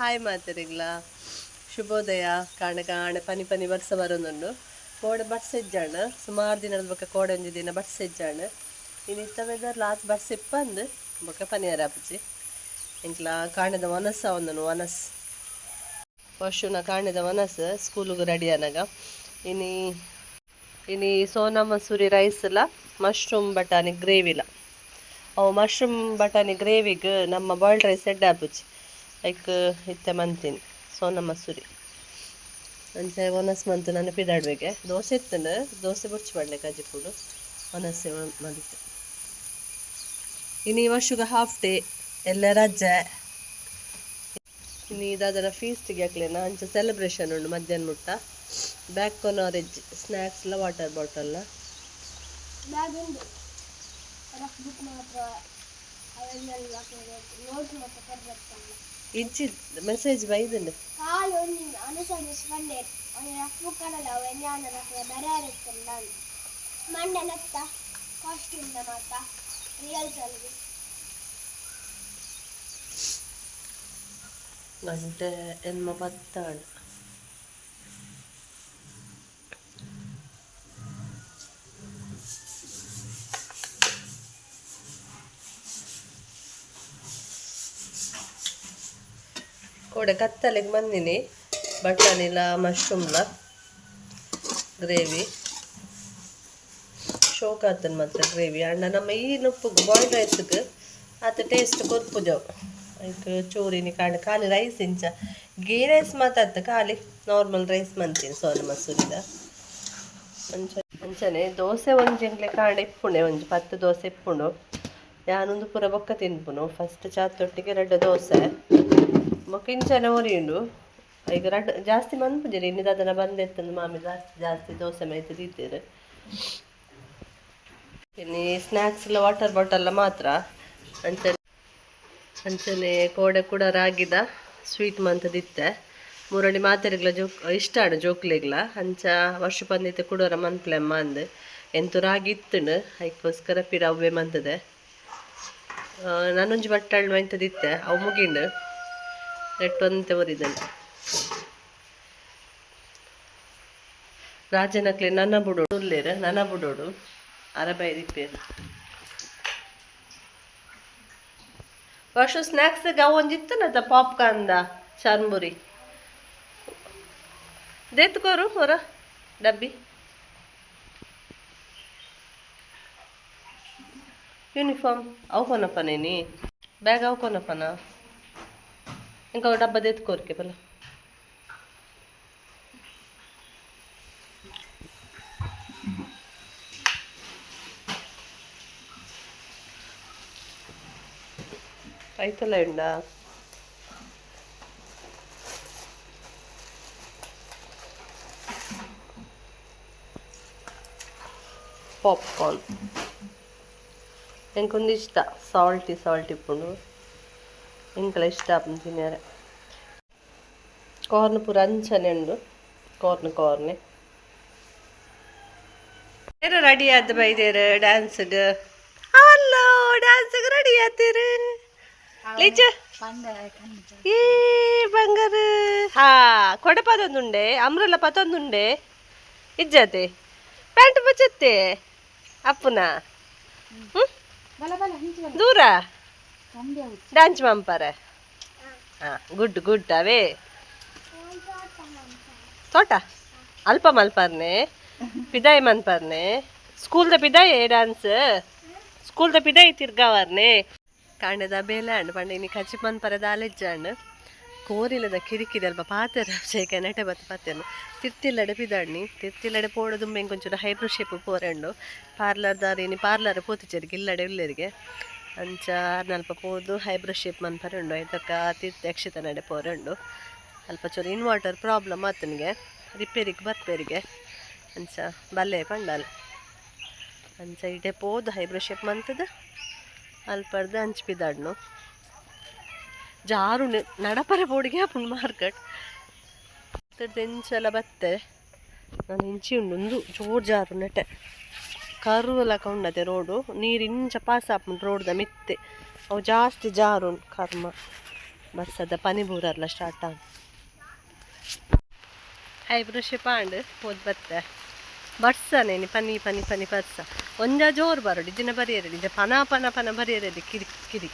hi ಮಾತರಿಗ್ಲ ಶುಭೋದಯ ಕಾಣ ಕಾಣ ಪನಿ ಪನಿ ಬರ್ಸ ಬರೋದುಂಡು ಕೋಡೆ ಬಡ್ಸೆಜ್ಜಾಣ ಸುಮಾರು ದಿನದ ಬೊಕ್ಕ ಕೋಡೆ ಒಂಜಿ ದಿನ ಬಡ್ಸೆಜ್ಜಾಣ ಇನ್ನಿತ್ತ ವೆದರ್ ಲಾತ್ ಬಡ್ಸಿಪ್ಪಂದು ಬೊಕ್ಕ ಪನಿ ಅರಾಪುಜಿ ಇಂಕ್ಲ ಕಾಣದ ವನಸ ಒಂದನು ವನಸ್ ಪಶುನ ಕಾಣದ ವನಸ್ ಸ್ಕೂಲಿಗೆ ರೆಡಿ ಅನಾಗ ಇನಿ ಸೋನಾ ಮಸೂರಿ ರೈಸ್ಲ ಮಶ್ರೂಮ್ ಬಟಾಣಿ ಗ್ರೇವಿಲ ಅವು ಮಶ್ರೂಮ್ ಬಟಾಣಿ ಗ್ರೇವಿಗೆ ನಮ್ಮ ಬಾಯ್ಲ್ಡ್ ರೈಸ್ ಎಡ್ಡೆ ಆಪುಜಿ ಲೈಕ್ ಇತ್ತೆ ಮಂತೀನಿ ಸೋನಾ ಮಸೂರಿ ಅಂಚೆ ಒನಸ್ ಮಂತು ನೆನಪಿದಾಡ್ಬೇಕೆ ದೋಸೆ ಇತ್ತಂಡು ದೋಸೆ ಬುಡ್ಚಿ ಮಾಡ್ಲೆ ಕಜ್ಜಿಪುಡು ಒನಸೆ ಮಲ್ತು ಇನ್ನು ವರ್ಷಗ ಹಾಫ್ ಡೇ ಎಲ್ಲ ರಜೆ ಇನ್ನು ಇದಾದರ ಫೀಸ್ಟಿಗೆ ಹಾಕ್ಲೇನ ಅಂಚೆ ಸೆಲೆಬ್ರೇಷನ್ ಉಂಡು ಮಧ್ಯಾಹ್ನ ಮುಟ್ಟ ಬ್ಯಾಕ್ ಕೊನಾರೆಜ್ ಸ್ನ್ಯಾಕ್ಸ್ಲ ವಾಟರ್ ಬಾಟಲ್ನ ಇಜ್ಜಿ ಮೆಸೇಜ್ ಬೈದಂಡು ಗಂಟೆ ಎನ್ಮ ಪತ್ತಾಳು ಕೋಡೆ ಕತ್ತಲೆಗೆ ಬಂದಿನಿ ಬಟಾಣಿಲ ಮಶ್ರೂಮ್ಲ ಗ್ರೇವಿ ಶೋಕ್ ಆತನ ಮಾತ್ರ ಗ್ರೇವಿ ಅಣ್ಣ ನಮ್ಮ ಈ ನುಪ್ಪು ಬಾಯ್ಲ್ಡ್ ರೈಸ್ಗೆ ಆತ ಟೇಸ್ಟ್ ಕೊರ್ಪುಜವು ಅದಕ್ಕೆ ಚೂರಿನಿ ಕಾಂಡ ಖಾಲಿ ರೈಸ್ ಇಂಚ ಗೀ ರೈಸ್ ಮಾತಾಡ್ತ ಖಾಲಿ ನಾರ್ಮಲ್ ರೈಸ್ ಮಂತೀನಿ ಸೋನಾ ಮಸೂರಿದ ಅಂಚನೆ ದೋಸೆ ಒಂಜಿಂಗ್ಲೆ ಕಾಂಡ ಇಪ್ಪುಂಡೆ ಒಂಜಿ 10 ದೋಸೆ ಇಪ್ಪುಂಡು ಯಾನೊಂದು ಪೂರ ಬೊಕ್ಕ ತಿನ್ಪುನು ಫಸ್ಟ್ ಚಾತೊಟ್ಟಿಗೆ 2 ದೋಸೆ ಮೊಕ್ಕಿಂಚನೆ ಒರಿಯುಂಡು ಈಗ ಜಾಸ್ತಿ ಮನ್ಪುಜೆರಿ ಇನ್ನಿದ ಅದನ್ನ ಬಂದೆತ್ತಂದು ಮಾಮಿ ಜಾಸ್ತಿ ದೋಸೆ ಮೈತು ದೀತೇರು ಇನ್ನು ಸ್ನ್ಯಾಕ್ಸ್ಲ ವಾಟರ್ ಬಾಟಲ್ ಮಾತ್ರ ಅಂಚನೆ ಕೋಡೆ ಕೂಡ ರಾಗಿದ ಸ್ವೀಟ್ ಮಂತದಿತ್ತೆ ಮೂರಡಿ ಮಾತೆರೆಗ್ಲ ಇಷ್ಟ ಆಡು ಜೋಕ್ಲೆಗ್ಲ ಅಂಚ ವರ್ಷ ಬಂದಿತ್ತೆ ಕುಡೋರ ಮನ್ಪ್ಲೆಮ್ಮ ಅಂದು ಎಂತು ರಾಗಿ ಇತ್ತುಂಡು ಅದಕ್ಕೋಸ್ಕರ ಪಿರ ಅವ್ವೆ ಮಂತದೆ ನಾನೊಂಜಿ ಬಟ್ಟಲು ಮಂತದಿತ್ತೆ ಅವು ಮುಗಿಂಡು ನೆಟ್ಟೊಂತೆ ಒರಿದನು ರಾಜನಕ್ಲೆ ನನ್ನ ಬುಡೋಡು ಉಲ್ಲೇರು ನನ್ನ ಬುಡೋಡು ಅರಬೈ ದಿಪ್ಪೇರು ವರ್ಷ ಸ್ನ್ಯಾಕ್ಸ್ ಅವು ಒಂಜಿತ್ತನದ ಪಾಪ್ಕಾರ್ನ್ದ ಚರ್ಮುರಿ ದೇತ್ಕೋರು ಹೊರ ಡಬ್ಬಿ ಯೂನಿಫಾರ್ಮ್ ಅವು ಕೊನಪ್ಪನೇನಿ ಬ್ಯಾಗ್ ಅವು ಕೊನಪ್ಪನ ఇంకా డబ్బా తెచ్చుకోరికే పల రైతులండా ಪಾಪ್ಕಾರ್ನ್ ಎಂಕೊಂದು ಇಷ್ಟ ಸಾಲ್ಟಿ ಇಪ್ಪುಂಡು ಇಂಕಲ ಇಷ್ಟ ಆಪುಂಡು ತಿನ್ಯಾರೆ ಕಾರ್ನ್ ಪೂರ ಅಂಚನೆ ಉಂಡು ಕಾರ್ನೆ ಏರು ರೆಡಿ ಆದ ಬೈದೇರು ಡ್ಯಾನ್ಸ್ಗೆ ಹಲೋ ಡ್ಯಾನ್ಸ್ಗೆ ರೆಡಿ ಆತೀರು ಲಿಚ ಈ ಬಂಗಾರ ಹಾ ಕೊಡೆ ಪದೊಂದುಂಡೆ ಅಮ್ರಲ್ಲ ಪತೊಂದುಂಡೆ ಇಜ್ಜತೆ ಪ್ಯಾಂಟ್ ಬಚ್ಚತ್ತೆ ಅಪ್ಪುನ ದೂರ ಡ್ಯಾನ್ಸ್ ಮಂಪರ ಹಾಂ ಗುಡ್ ಅವೇ ತೋಟ ಅಲ್ಪ ಮಲ್ಪರ್ನೆ ಪಿದಾಯಿ ಮನ್ಪರ್ನೆ ಸ್ಕೂಲ್ದ ಪಿದಾಯಿ ಡ್ಯಾನ್ಸ್ ಸ್ಕೂಲ್ದ ಪಿದಾಯಿ ತಿರ್ಗಾವರ್ನೆ ಕಾಂಡದ ಬೇಲಾಂಡ್ ಪಂಡಿನಿ ಕಚ್ಚಿ ಮನ್ಪರದ ಅಲೆಜ್ಜಾಂಡ್ ಕೋರಿಲದ ಕಿರಿಕಿರಿ ಅಲ್ಪ ಪಾತೆರ ಶೇಖ ನೆಟೆ ಬತ್ತು ಪಾತೆನು ತಿರ್ತಿಲ್ಲಡೆ ಪಿದಾಡ್ನಿ ತಿರ್ತಿಲ್ಲಡೆ ಪೋಡದು ಕೊಂಚೂರು ಹೈಬ್ರೋ ಶೇಪ್ ಪೋರಂಡು ಪಾರ್ಲರ್ದಾರಿನಿ ಪಾರ್ಲರ್ ಪೋತಿಚೇರಿಗೆ ಇಲ್ಲಡೆ ಉಳ್ಳೇರಿಗೆ ಅಂಚ ನಲ್ಪ ಪೋದು ಹೈಬ್ರೋ ಶೇಪ್ ಮನ್ಪರುಂಡು ಐತಕ್ಕ ತೀರ್ಥ ಯಕ್ಷಿತ ನಡೆ ಪೋರಂಡು ಅಲ್ಪ ಚೂರು ಇನ್ವರ್ಟರ್ ಪ್ರಾಬ್ಲಮ್ ಆತನಿಗೆ ರಿಪೇರಿಗೆ ಬರ್ಪೇರಿಗೆ ಅಂಚ ಬಲ್ಲೆ ಪಂಡಾಲ್ ಅಂಚ ಇಡೆ ಪೋದು ಹೈಬ್ರೋ ಶೇಪ್ ಮಂತದ ಅಲ್ಪರ್ದು ಹಂಚ್ಪಿದಾಡ್ನು ಜಾರು ನಡಪರೆ ಬೋಡಿಗೆ ಹಾಪುಂಡು ಮಾರ್ಕೆಟ್ ಎಂಚೆಲ್ಲ ಬತ್ತೆ ನಾನು ಇಂಚಿ ಉಂಡು ಒಂದು ಜೋರು ಜಾರು ನೆಟ್ಟೆ ಕರುವಲಕ ಉಂಡತೆ ರೋಡು ನೀರು ಇಂಚ ಪಾಸ್ ಆಪುಂಡು ರೋಡ್ದ ಮಿತ್ತೆ ಅವು ಜಾಸ್ತಿ ಜಾರು ಕರ್ಮ ಬರ್ಸದ ಪನಿಬೂರಲ್ಲ ಸ್ಟಾರ್ಟ್ ಆಗ ಐಬ್ರಷ್ ಪಾಂಡ್ ಹೋದ್ ಬತ್ತೆ ಬರ್ಸನೇನಿ ಪನಿ ಪನಿ ಪನಿ ಬರ್ಸ ಒಂಜ ಜೋರು ಬರೋಡು ಇಜಿನ ಬರಿಯರಡಿ ಇಜ ಪನ ಪನ ಪನ ಬರಿಯರಡಿ ಕಿರಿ ಕಿರಿ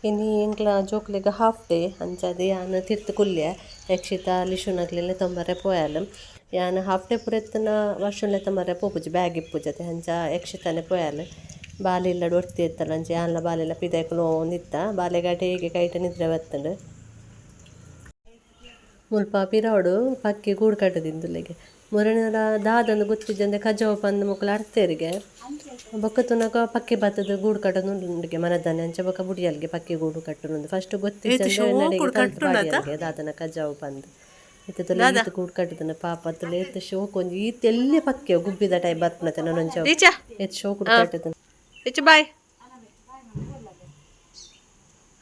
ಇನ್ನು ಎಂಕ್ಲ ಜೋಕ್ಲೆಗ ಹಾಫ್ ಡೇ ಅಂಚದು ಯಾನ್ ತಿರ್ತು ಕುಲ್ಯ ಯಕ್ಷಿತ ಲಿಶುನಗ್ಲೆಲ್ಲ ತೊಂಬರೆ ಪೋಯಾಲು ಯಾನ್ ಹಾಫ್ ಡೇ ಪುರೆತ್ತನ ವರ್ಷಲೆ ತೊಂಬರೆ ಪೋಪುಜಿ ಬ್ಯಾಗ್ ಇಪ್ಪುಜತೆ ಅಂಚ ಯಕ್ಷಿತನೆ ಪೋಯಾಲು ಬಾಲೆಲ್ಲ ಒಡ್ತಿ ಇತ್ತಲ್ಲ ಅಂಚೆ ಯಾನ್ಲ ಬಾಲೆಲ್ಲ ಪಿದಾಯ್ಕೊಂಡು ನಿತ್ತ ಬಾಲೆಗಾಟೆಗೆ ಕೈಟ ನಿದ್ರೆ ಬತ್ತಂಡು ಮುಲ್ಪ ಪಿರಾವಡು ಪಕ್ಕಿ ಗೂಡು ಕಟ್ಟದಿಂದುಲೆಗೆ ಮುರಣಿನ ದಾದಂದು ಗೊತ್ತಿದ್ದಂದೆ ಕಜಾವ ಪಂದು ಮುಕ್ಕಲು ಅರ್ತೆರಿಗೆ ಬೊಕ್ಕ ತುನಕ ಪಕ್ಕಿ ಬತ್ತದ ಗೂಡು ಕಟ್ಟೋದು ಉಂಡಿಗೆ ಮನದಾನೆ ಅಂಚೆ ಬೊಕ್ಕ ಬುಡಿಯಲ್ಗೆ ಪಕ್ಕಿ ಗೂಡು ಕಟ್ಟುನುಂದು ಫಸ್ಟ್ ಗೊತ್ತಿದ್ದಂದೆ ನಡೆಗೆ ಕಲ್ತು ಬಾಡಿಯಲ್ಗೆ ದಾದನ ಕಜಾವ ಪಂದು ಇತ್ತು ಗೂಡು ಕಟ್ಟದನ ಪಾಪ ಅತ್ತಲ್ಲ ಎತ್ತು ಶೋಕ್ ಒಂದು ಈತೆಲ್ಲೇ ಪಕ್ಕಿ ಗುಬ್ಬಿದ ಟೈಪ್ ಬರ್ತನತೆ ನನ್ನೊಂಚ ಎತ್ತು ಶೋಕ್ ಕಟ್ಟದನ ಬಾಯ್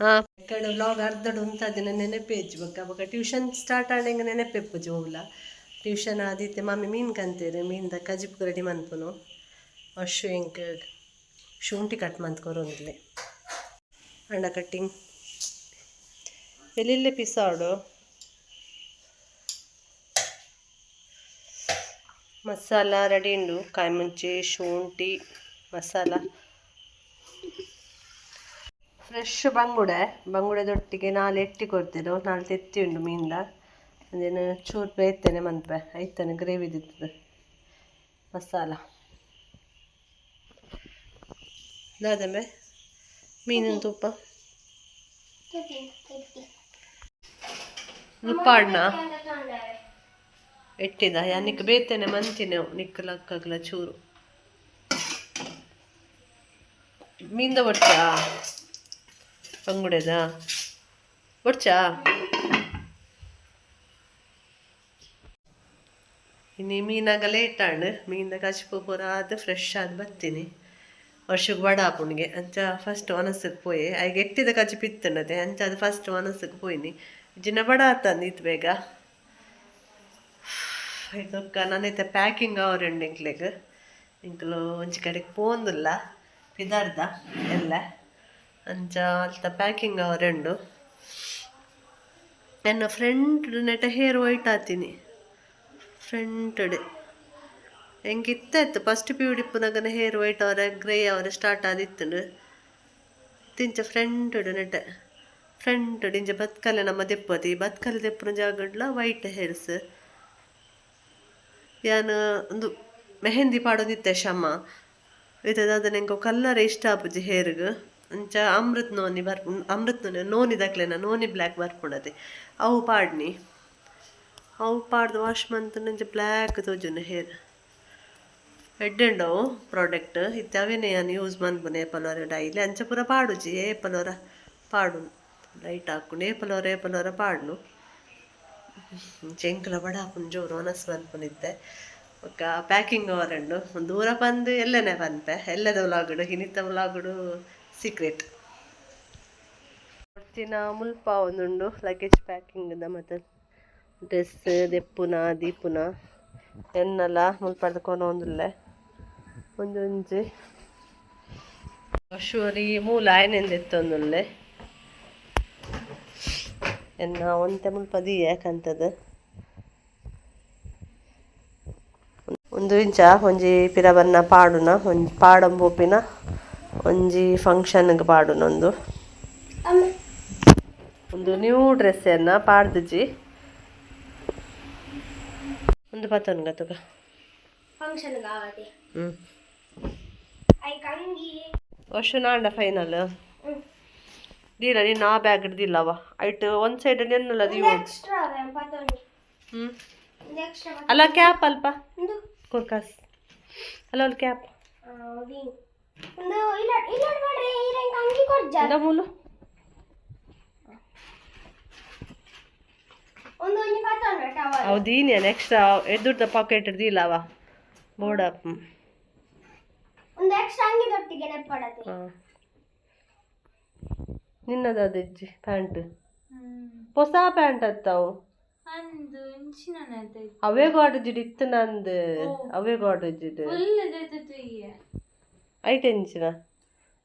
ಹಾಂ ಕಡೆ ವ್ಲಾಗ್ ಅರ್ಧಡು ಉಂತಾದಿನ ನೆನಪೇಜ್ ಬೊಕ್ಕ ಬೊಕ್ಕ ಟ್ಯೂಷನ್ ಸ್ಟಾರ್ಟ್ ಆದಂಗೆ ನೆನಪೆಪ್ಪುಜಿ ಹೋಗ್ಲ ಟ್ಯೂಷನ್ ಆದಿತ್ತೆ ಮಮ್ಮಿ ಮೀನು ಕಂತೀರಿ ಮೀನ್ದ ಕಜಿಪು ರೆಡಿ ಮನ್ಪುನು ಅಶು ಇಂಕ್ ಶುಂಠಿ ಕಟ್ ಮಂತ್ಕೊರೊಂದ್ಲೆ ಅಂಡ ಕಟ್ಟಿಂಗ್ ಎಲ್ಲಿಲ್ಲೇ ಪಿಸಾಡು ಮಸಾಲ ರೆಡಿ ಉಂಡು ಕಾಯಿ ಮುಂಚೆ ಶುಂಠಿ ಮಸಾಲ ಫ್ರೆಶ್ ಬಂಗುಡೆದೊಟ್ಟಿಗೆ ನಾಳೆ ಎಟ್ಟಿ ಕೊಡ್ತೇನೆ ನಾಳೆ ತೆತ್ತಿ ಉಂಡು ಮೀನ್ದ ಅದೇನು ಚೂರು ಬೇಯ್ತೇನೆ ಮಂತ್ಪೆ ಐತಾನೆ ಗ್ರೇವಿ ದಿತ್ತದು ಮಸಾಲ ದಾದಮೆ ಮೀನಿನ ತುಪ್ಪ ಉಪ್ಪಾಡ್ನ ಎಟ್ಟಿದ ಯಾನಿಕ್ ಬೇಯ್ತೇನೆ ಮಂತಿನ ನಿಕ್ಕಲಕ್ಕಗಲ ಚೂರು ಮೀನ್ದ ಒಡ್ಚಾ ಬಂಗುಡೆದ ಒಡ್ಚಾ ಇನ್ನು ಮೀನಾಗ ಲೇಟ್ ಆಂಡ್ ಮೀನಿಂದ ಕಚ್ಪು ಪೂರ ಆದ ಫ್ರೆಶ್ ಆದ ಬರ್ತೀನಿ ವರ್ಷಕ್ಕೆ ಬಡ ಹಾಪುಣಿಗೆ ಅಂಚ ಫಸ್ಟ್ ಒನಸಕ್ಕೆ ಪೋಯಿ ಆಗ ಎಟ್ಟಿದ ಕಚ್ಚಿ ಪಿತ್ತನದೆ ಅಂಚ ಅದು ಫಸ್ಟ್ ಒನಸಕ್ಕೆ ಪೋಯ್ನಿ ಜಿನ ಬಡ ಆತಂದು ಇತ್ತು ಬೇಗ ಇದಕ್ಕ ನನ್ನೈತೆ ಪ್ಯಾಕಿಂಗ್ ಅವರುಂಡು ಇಂಕ್ಲೆಗ್ ಇಂಕ್ಲು ಒಂಜಿ ಕಡೆಗೆ ಪೋಂದಿಲ್ಲ ಪಿದಾರ್ದ ಎಲ್ಲ ಅಂಚ ಅಲ್ತ ಪ್ಯಾಕಿಂಗ್ ಅವರುಂಡು ನನ್ನ ಫ್ರೆಂಡ್ ನೆಟ ಹೇರ್ ವೈಟ್ ಆತೀನಿ ಫ್ರಂಟಡೆ ಹೆಂಗೆ ಇತ್ತು ಫಸ್ಟ್ ಪ್ಯೂಡಿಪ್ಪುನಾಗನ ಹೇರ್ ವೈಟ್ ಅವರ ಗ್ರೇ ಅವರ ಸ್ಟಾರ್ಟ್ ಆದಿತ್ತು ತಿಂಚ ಫ್ರಂಟಡು ನೆಟ ಫ್ರಂಟಡು ಇಂಚ ಬತ್ಕಲೆ ನಮ್ಮ ದೆಪ್ಪತಿ ಬತ್ಕಲೆ ದೆಪ್ಪನ ಜಾಗಡ್ಲ ವೈಟ್ ಹೇರ್ಸ್ ಯಾನು ಒಂದು ಮೆಹಂದಿ ಪಾಡೋದಿತ್ತೆ ಶಮ ಇದದ ನಂಗೆ ಕಲ್ಲರ್ ಇಷ್ಟ ಆಪುಜಿ ಹೇರ್ಗೆ ಅಂಚ ಅಮೃತ್ ನೋನಿ ಅಮೃತ್ ನೋನಿ ದಕ್ಲೆನ ನೋನಿ ಬ್ಲ್ಯಾಕ್ ಬರ್ಪುಣದೆ ಅವು ಪಾಡ್ನಿ ಅವು ಪಾಡ್ದು ವಾಶ್ ಮಂತ್ ನಂಚ ಬ್ಲ್ಯಾಕ್ ತೋಜುನ ಹೇರ್ ಎಡ್ಡೆಂಡವು ಪ್ರಾಡಕ್ಟ್ ಇತ್ತವೇನೆ ನಾನು ಯೂಸ್ ಮನ್ಪುನೆ ಏಪಲವರ ಡೈಲಿ ಅಂಚ ಪೂರ ಪಾಡುಜಿ ಏಪಲವರ ಪಾಡು ಲೈಟ್ ಹಾಕೊಂಡು ಏಪಲವರ ಪಾಡ್ನು ಚೆಂಕಲ ಬಡ ಹಾಕೊಂಡು ಜೋರು ಒನಸ್ ಮನ್ಪುನಿದ್ದೆ ಒಕ್ಕ ಪ್ಯಾಕಿಂಗ್ ಅವರಂಡು ದೂರ ಬಂದು ಎಲ್ಲನೇ ಬಂತೆ ಎಲ್ಲದ ವ್ಲಾಗುಡು ಹಿನಿತ ವ್ಲಾಗುಡು ಸೀಕ್ರೆಟ್ ಹೊತ್ತಿನ ಮುಲ್ಪ ಒಂದುಂಡು ಲಗೇಜ್ ಪ್ಯಾಕಿಂಗ್ದ ಮತ್ತು ಡ್ರೆಸ್ ದೆಪ್ಪುನ ದೀಪುನ ಎನ್ನಲ ಮುಲ್ಪಡ್ದು ಕೊನೊಂದುಲ್ಲೆ ಒಂದೊಂಜಿ ಅಶುವರಿ ಮೂಲ ಆಯ್ನೆಂದೆತ್ತೊಂದುಲ್ಲೆ ಎನ್ನ ಒಂತೆ ಮುಲ್ಪ ದೀಯ ಕಂತದು ಒಂದು ಇಂಚ ಒಂಜಿ ಪಿರಬನ್ನ ಪಾಡುನ ಒಂಜಿ ಪಾಡಂಬೋಪಿನ ಒಂಜಿ ಫಂಕ್ಷನ್ಗೆ ಪಾಡುನ ಒಂದು ನ್ಯೂ ಡ್ರೆಸ್ಸನ್ನ ಪಾಡ್ದುಜಿ ಒಂದು ಪತ್ತೊನ್ಗ ತುಗ ಫಂಕ್ಷನ್ ಕಾವಟಿ ಐ ಕಂಗಿ ವರ್ಷ ನಾಂಡ ಫೈನಲ್ ದೀಲ ನೀನು ಆ ಬ್ಯಾಗ್ ಹಿಡ್ದಿಲ್ಲವ ಐಟ್ ಒಂದು ಸೈಡ್ ನೆನ್ನಲ್ಲ ಅದು ಎಕ್ಸ್ಟ್ರಾ ಪತ್ತೊಂದು ಒಂದು ಎಕ್ಸ್ಟ್ರಾ ಅಲ್ಲ ಕ್ಯಾಪ್ ಅಲ್ಪ ಕುರ್ಕಾಸ್ ಅಲ್ಲ ಒಂದು ಕ್ಯಾಪ್ ಒಂದು ಇಲ್ಲ ಇಲ್ಲ ಮಾಡ್ರಿ ಇರಂಗ ಕಂಗಿ ಕೊಡ್ಜಾ ಮೂಲು ಒಂದು ಒಂದು ಪತ್ತೊಂದು ಟವಲ್ ಹೌದೀನಿ ಎಕ್ಸ್ಟ್ರಾ ಎದ್ದುರ್ದ ಪಾಕೆಟ್ ಹಿಡ್ದಿಲ್ಲವ ಬೋರ್ಡ್ ಒಂದು ಎಕ್ಸ್ಟ್ರಾ ಅಂಗಿ ದೊಟ್ಟಿಗೆ ನೆಪ್ಪಡತೆ ನಿನ್ನದು ಅಜ್ಜಿ ಪ್ಯಾಂಟ್ ಹೊಸ ಪ್ಯಾಂಟ್ ಅತ್ತಾವು ಅಂದು ಇಂಚಿನನೈತೆ ಅವೇ ಗಾಡ್ರಜಿಡ್ ಇತ್ತು ನಂದು ಅವೇ ಗಾಡ್ರಜಿಡ್ ಫುಲ್ ಇದೈತೆ ಐಟ್ ಎಂಚಿನ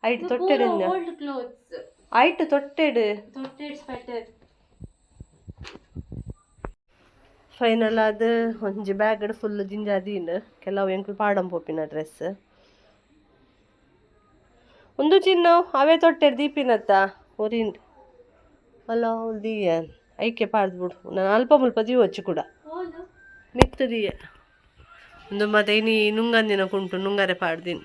ಐಟ್ ತೊಟ್ಟೆಡ್ ಓಲ್ಡ್ ಕ್ಲೋತ್ಸ್ ಐಟ್ ತೊಟ್ಟೆಡ್ ಸ್ವೆಟರ್ ಫೈನಲ್ ಅದು ಒಂಜಿ ಬ್ಯಾಗ್ ಫುಲ್ ಜಿಂಜಾದೀನ್ ಕೆಲವು ಎಂಕುಲು ಪಾಡಂ ಪೋಪಿನ ಡ್ರೆಸ್ ಒಂದು ಚಿನ್ನ ಅವೇ ತೊಟ್ಟೆಡ್ ದೀಪಿನತ್ತ ಒರಿಂಡ್ ಅಲ್ಲ ದೀಯ ಐಕೆ ಪಾಡ್ದು ಬಿಡು ನಾನು ಅಲ್ಪ ಮುಲ್ಪ ದೀವಚ್ಚು ಕೂಡ ಮಿತ್ತು ದೀಯ ಒಂದು ಮತ್ತೆ ಇನಿ ನುಂಗಂದಿನ ಕುಂಟು ನುಂಗರೆ ಪಾಡ್ದೀನಿ